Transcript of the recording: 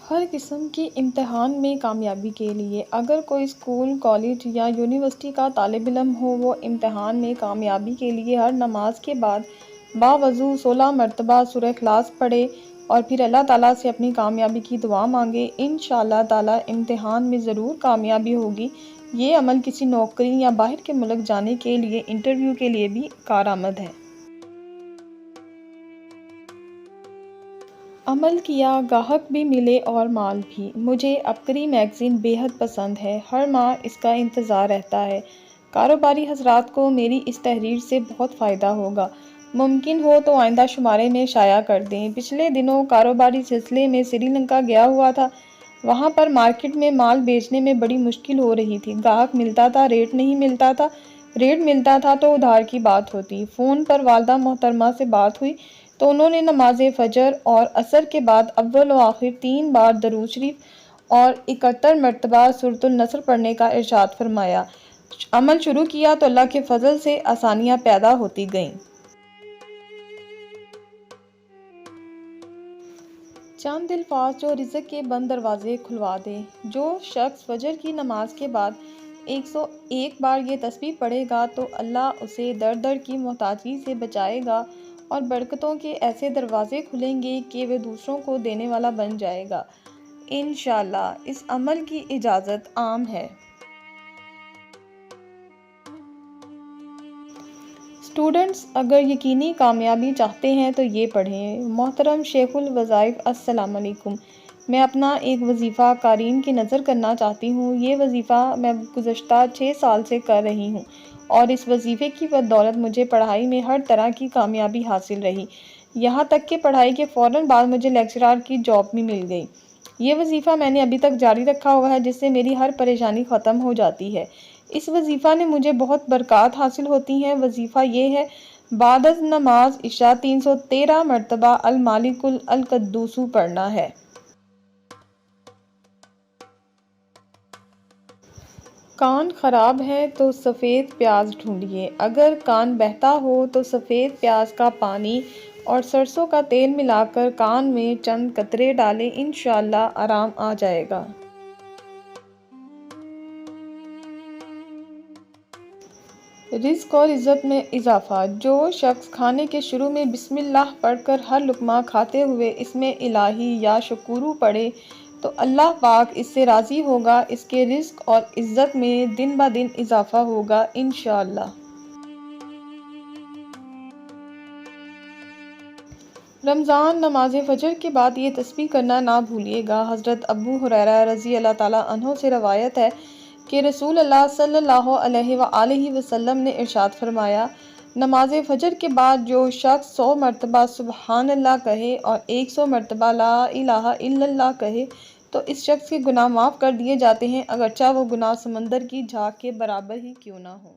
ہر قسم کی امتحان میں کامیابی کے لیے اگر کوئی اسکول، کالج یا یونیورسٹی کا طالب علم ہو، وہ امتحان میں کامیابی کے لیے ہر نماز کے بعد باوضو 16 مرتبہ سورہ اخلاص پڑھے اور پھر اللہ تعالیٰ سے اپنی کامیابی کی دعا مانگے، انشاءاللہ تعالیٰ امتحان میں ضرور کامیابی ہوگی۔ یہ عمل کسی نوکری یا باہر کے ملک جانے کے لیے انٹرویو کے لیے بھی کارآمد ہے۔ عمل کیا، گاہک بھی ملے اور مال بھی۔ مجھے عبقری میگزین بے حد پسند ہے، ہر ماہ اس کا انتظار رہتا ہے۔ کاروباری حضرات کو میری اس تحریر سے بہت فائدہ ہوگا، ممکن ہو تو آئندہ شمارے میں شائع کر دیں۔ پچھلے دنوں کاروباری سلسلے میں سری لنکا گیا ہوا تھا، وہاں پر مارکیٹ میں مال بیچنے میں بڑی مشکل ہو رہی تھی، گاہک ملتا تھا، ریٹ نہیں ملتا تھا، ریٹ ملتا تھا تو ادھار کی بات ہوتی۔ فون پر والدہ محترمہ سے بات ہوئی تو انہوں نے نماز فجر اور عصر کے بعد اول و آخر 3 بار درود شریف اور 71 مرتبہ سورۃ النصر پڑھنے کا ارشاد فرمایا۔ عمل شروع کیا تو اللہ کے فضل سے آسانیاں پیدا ہوتی گئیں۔ چند الفاظ جو رزق کے بند دروازے کھلوا دیں۔ جو شخص فجر کی نماز کے بعد 101 بار یہ تسبیح پڑھے گا تو اللہ اسے در در کی محتاجی سے بچائے گا اور برکتوں کے ایسے دروازے کھلیں گے کہ وہ دوسروں کو دینے والا بن جائے گا۔ انشاءاللہ اس عمل کی اجازت عام ہے۔ اسٹوڈنٹس اگر یقینی کامیابی چاہتے ہیں تو یہ پڑھیں۔ محترم شیخ الوظائف، السلام علیکم۔ میں اپنا ایک وظیفہ قارئین کی نذر کرنا چاہتی ہوں۔ یہ وظیفہ میں گزشتہ 6 سال سے کر رہی ہوں اور اس وظیفے کی بدولت مجھے پڑھائی میں ہر طرح کی کامیابی حاصل رہی، یہاں تک کہ پڑھائی کے فوراً بعد مجھے لیکچرار کی جاب بھی مل گئی۔ یہ وظیفہ میں نے ابھی تک جاری رکھا ہوا ہے، جس سے میری ہر پریشانی ختم ہو جاتی ہے۔ اس وظیفہ نے مجھے بہت برکات حاصل ہوتی ہیں۔ وظیفہ یہ ہے: بعد از نماز عشاء 313 مرتبہ المالک القدوس پڑھنا ہے۔ کان خراب ہے تو سفید پیاز ڈھونڈیے، اگر کان بہتا ہو تو سفید پیاز کا پانی اور سرسوں کا تیل ملا کر کان میں چند قطرے ڈالیں، انشاءاللہ آرام آ جائے گا۔ رزق اور عزت میں اضافہ۔ جو شخص کھانے کے شروع میں بسم اللہ پڑھ کر ہر لقمہ کھاتے ہوئے اس میں الہی یا شکورو پڑھے تو اللہ پاک اس سے راضی ہوگا، اس کے رزق اور عزت میں دن بہ دن اضافہ ہوگا، انشاءاللہ۔ رمضان نماز فجر کے بعد یہ تسبیح کرنا نہ بھولیے گا۔ حضرت ابو ہریرہ رضی اللہ تعالیٰ عنہ سے روایت ہے کہ رسول اللہ صلی اللہ علیہ وآلہ وسلم نے ارشاد فرمایا: نماز فجر کے بعد جو شخص 100 مرتبہ سبحان اللہ کہے اور 100 مرتبہ لا الہ الا اللہ کہے تو اس شخص کے گناہ معاف کر دیے جاتے ہیں، اگرچہ وہ گناہ سمندر کی جھاگ کے برابر ہی کیوں نہ ہوں۔